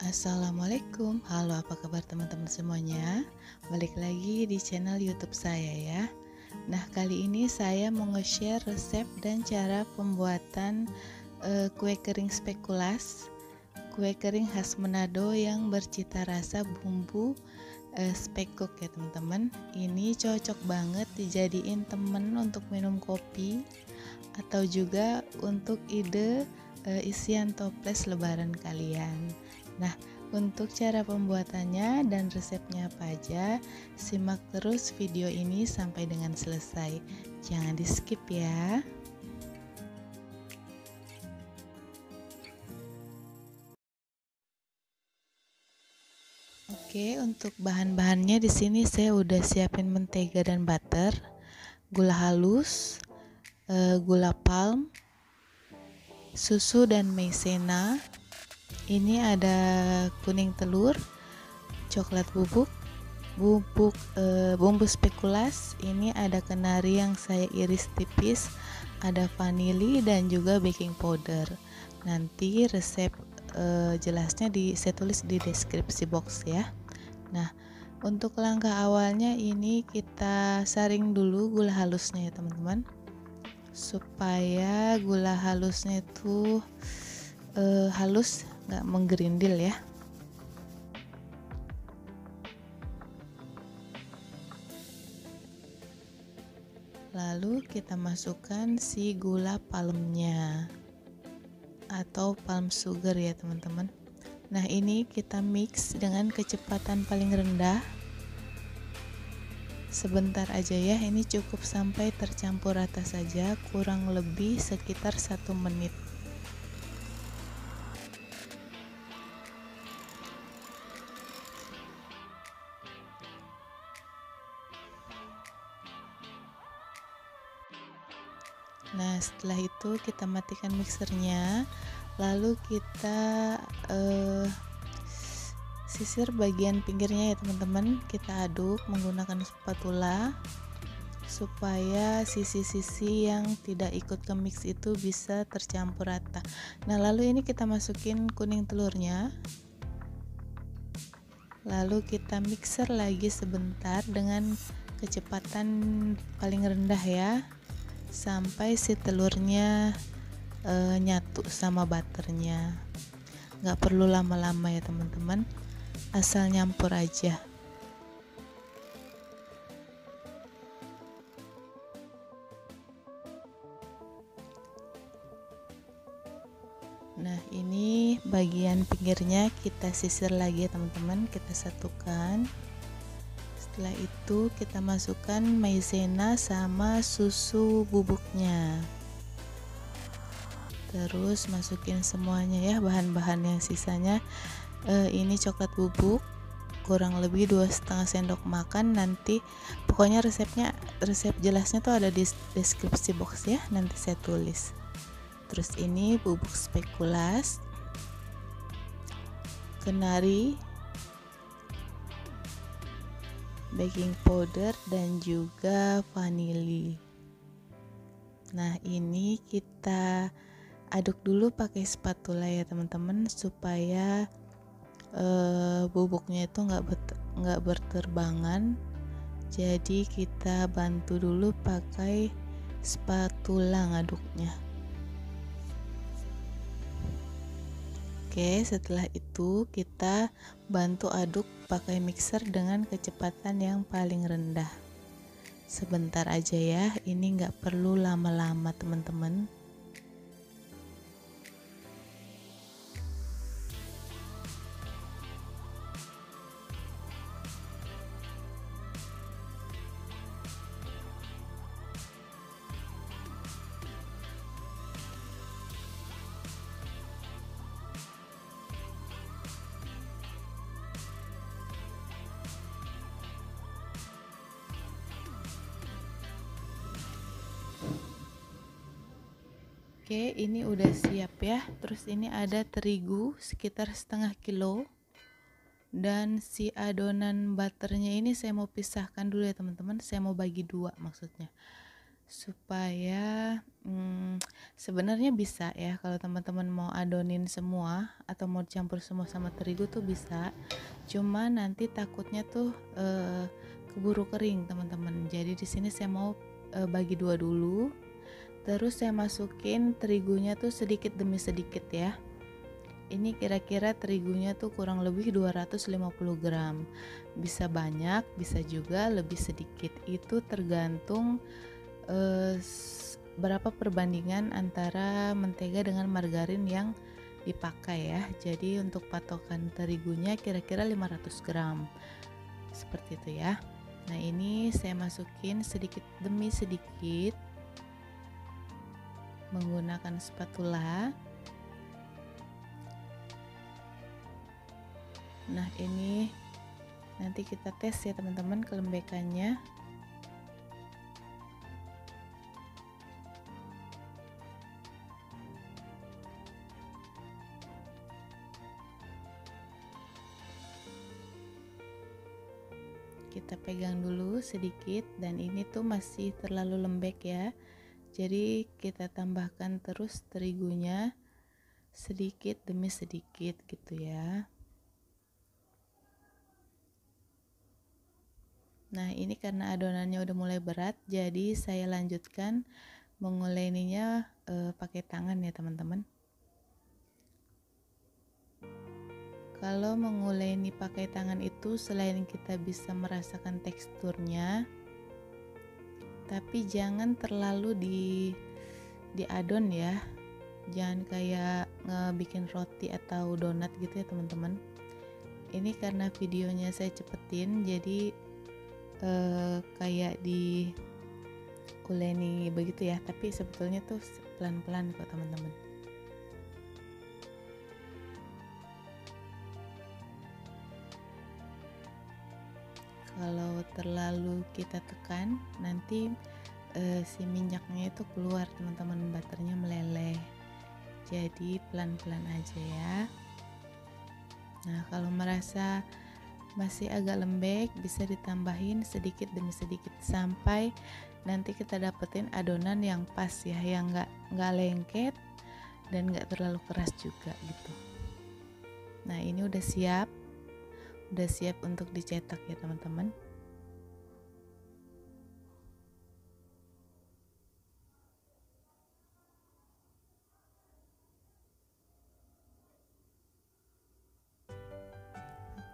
Assalamualaikum, halo apa kabar teman-teman semuanya. Balik lagi di channel YouTube saya ya. Nah, kali ini saya mau nge-share resep dan cara pembuatan kue kering spekulas. Kue kering khas Manado yang bercita rasa bumbu spekuk ya teman-teman. Ini cocok banget dijadiin temen untuk minum kopi atau juga untuk ide isian toples lebaran kalian. Nah, untuk cara pembuatannya dan resepnya apa aja, simak terus video ini sampai dengan selesai. Jangan di-skip ya. Oke, untuk bahan-bahannya di sini saya udah siapin mentega dan butter, gula halus, gula palm, susu dan maizena. Ini ada kuning telur, coklat bubuk, bumbu spekulas. Ini ada kenari yang saya iris tipis, ada vanili dan juga baking powder. Nanti resep jelasnya saya tulis di deskripsi box ya. Nah, untuk langkah awalnya ini kita saring dulu gula halusnya ya teman-teman, supaya gula halusnya itu halus, nggak menggerindil ya. Lalu kita masukkan si gula palmnya atau palm sugar ya teman-teman. Nah, ini kita mix dengan kecepatan paling rendah sebentar aja ya. Ini cukup sampai tercampur rata saja, kurang lebih sekitar 1 menit. Nah, setelah itu kita matikan mixernya, lalu kita sisir bagian pinggirnya ya teman-teman. Kita aduk menggunakan spatula supaya sisi-sisi yang tidak ikut ke mix itu bisa tercampur rata. Nah, lalu ini kita masukin kuning telurnya, lalu kita mixer lagi sebentar dengan kecepatan paling rendah ya, sampai si telurnya nyatu sama butternya. Nggak perlu lama-lama ya teman-teman, asal nyampur aja. Nah, ini bagian pinggirnya kita sisir lagi ya teman-teman, kita satukan. Setelah itu kita masukkan maizena sama susu bubuknya, terus masukin semuanya ya, bahan-bahan yang sisanya. Ini coklat bubuk kurang lebih 2,5 sendok makan. Nanti pokoknya resep jelasnya tuh ada di deskripsi box ya, nanti saya tulis. Terus ini bubuk spekulas, kenari, baking powder dan juga vanili. Nah, ini kita aduk dulu pakai spatula ya teman-teman, supaya bubuknya itu nggak berterbangan. Jadi kita bantu dulu pakai spatula ngaduknya. Oke, setelah itu kita bantu aduk pakai mixer dengan kecepatan yang paling rendah. Sebentar aja ya, ini nggak perlu lama-lama teman-teman. Oke, ini udah siap ya. Terus ini ada terigu sekitar setengah kilo, dan si adonan butternya ini saya mau pisahkan dulu ya teman-teman. Saya mau bagi dua maksudnya. supaya sebenarnya bisa ya, kalau teman-teman mau adonin semua atau mau campur semua sama terigu tuh bisa, cuma nanti takutnya tuh keburu kering teman-teman. Jadi di sini saya mau bagi dua dulu, terus saya masukin terigunya tuh sedikit demi sedikit ya. Ini kira-kira terigunya tuh kurang lebih 250 gram, bisa banyak bisa juga lebih sedikit, itu tergantung berapa perbandingan antara mentega dengan margarin yang dipakai ya. Jadi untuk patokan terigunya kira-kira 500 gram seperti itu ya. Nah ini saya masukin sedikit demi sedikit menggunakan spatula. Nah ini nanti kita tes ya teman-teman kelembekannya. Kita pegang dulu sedikit, dan ini tuh masih terlalu lembek ya, jadi kita tambahkan terus terigunya sedikit demi sedikit gitu ya. Nah ini karena adonannya udah mulai berat, jadi saya lanjutkan menguleninya pakai tangan ya teman-teman. Kalau menguleni pakai tangan itu selain kita bisa merasakan teksturnya, tapi jangan terlalu diadon ya. Jangan kayak ngebikin roti atau donat gitu ya teman-teman. Ini karena videonya saya cepetin, jadi kayak diuleni begitu ya, tapi sebetulnya tuh pelan-pelan kok teman-teman. Kalau terlalu kita tekan nanti si minyaknya itu keluar teman-teman, butternya meleleh. Jadi pelan-pelan aja ya. Nah kalau merasa masih agak lembek bisa ditambahin sedikit demi sedikit sampai nanti kita dapetin adonan yang pas ya, yang nggak lengket dan nggak terlalu keras juga gitu. Nah ini udah siap untuk dicetak ya teman-teman.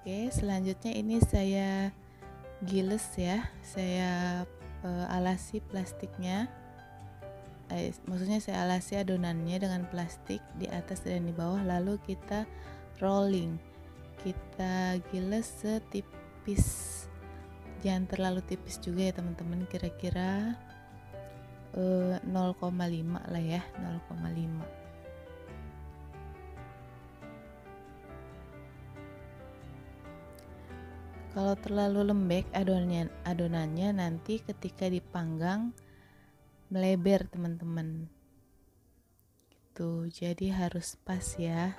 Oke, selanjutnya ini saya giles ya, saya alasi plastiknya, maksudnya saya alasi adonannya dengan plastik di atas dan di bawah, lalu kita rolling, kita giles setipis, jangan terlalu tipis juga ya teman-teman, kira-kira 0,5 lah ya, 0,5. Kalau terlalu lembek adonannya nanti ketika dipanggang melebar teman-teman gitu, jadi harus pas ya.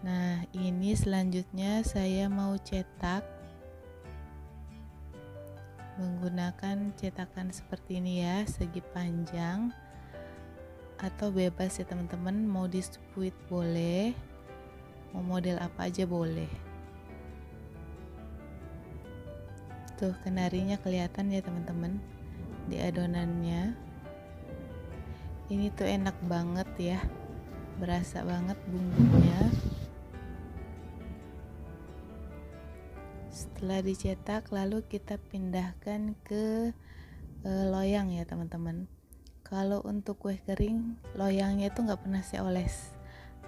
Nah ini selanjutnya saya mau cetak menggunakan cetakan seperti ini ya, segi panjang atau bebas ya teman-teman, mau di spuit boleh, mau model apa aja boleh. Tuh kenarinya kelihatan ya teman-teman di adonannya. Ini tuh enak banget ya, berasa banget bumbunya. Setelah dicetak lalu kita pindahkan ke loyang ya teman-teman. Kalau untuk kue kering loyangnya itu nggak pernah saya oles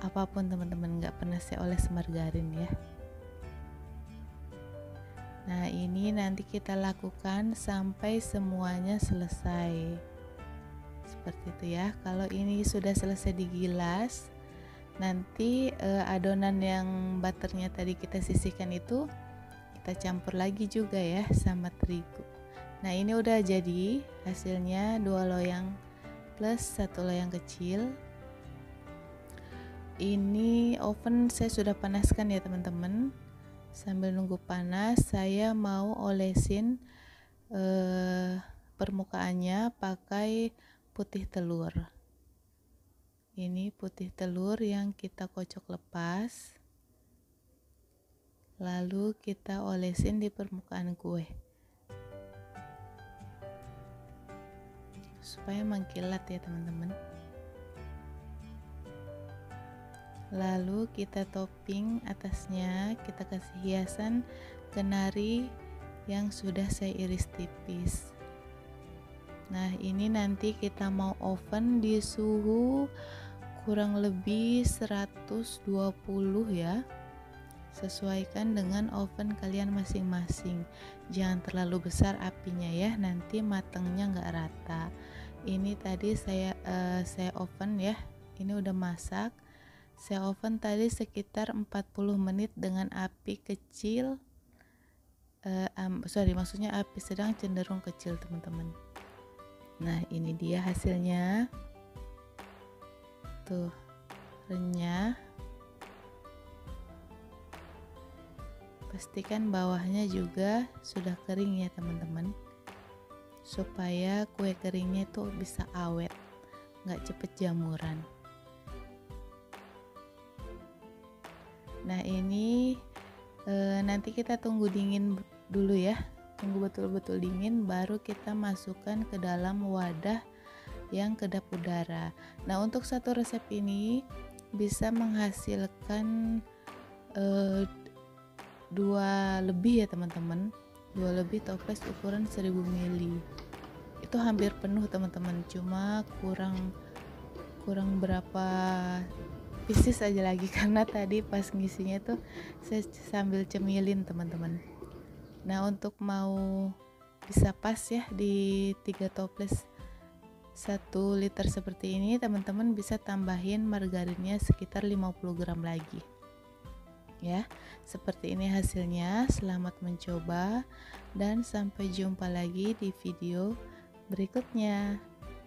apapun teman-teman, nggak pernah saya oles margarin ya. Nah ini nanti kita lakukan sampai semuanya selesai seperti itu ya. Kalau ini sudah selesai digilas, nanti adonan yang butternya tadi kita sisihkan itu kita campur lagi juga ya sama terigu. Nah ini udah jadi hasilnya, 2 loyang plus 1 loyang kecil. Ini oven saya sudah panaskan ya teman-teman. Sambil nunggu panas saya mau olesin permukaannya pakai putih telur. Ini putih telur yang kita kocok lepas, lalu kita olesin di permukaan kue supaya mengkilat ya teman-teman. Lalu kita topping atasnya, kita kasih hiasan kenari yang sudah saya iris tipis. Nah, ini nanti kita mau oven di suhu kurang lebih 120 ya. Sesuaikan dengan oven kalian masing-masing. Jangan terlalu besar apinya ya, nanti matangnya nggak rata. Ini tadi saya oven ya. Ini udah masak. Saya oven tadi sekitar 40 menit dengan api kecil. Maksudnya api sedang cenderung kecil teman-teman. Nah, ini dia hasilnya. Tuh, renyah. Pastikan bawahnya juga sudah kering ya teman-teman, supaya kue keringnya itu bisa awet, nggak cepet jamuran. Nah, ini nanti kita tunggu dingin dulu ya, tunggu betul-betul dingin, baru kita masukkan ke dalam wadah yang kedap udara. Nah, untuk satu resep ini bisa menghasilkan 2 lebih ya teman-teman, 2 lebih toples ukuran 1000 ml. Itu hampir penuh teman-teman, cuma kurang berapa pieces aja lagi karena tadi pas ngisinya tuh saya sambil cemilin teman-teman. Nah, untuk mau bisa pas ya di 3 toples 1 liter seperti ini, teman-teman bisa tambahin margarinnya sekitar 50 gram lagi ya. Seperti ini hasilnya. Selamat mencoba dan sampai jumpa lagi di video berikutnya.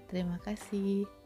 Terima kasih.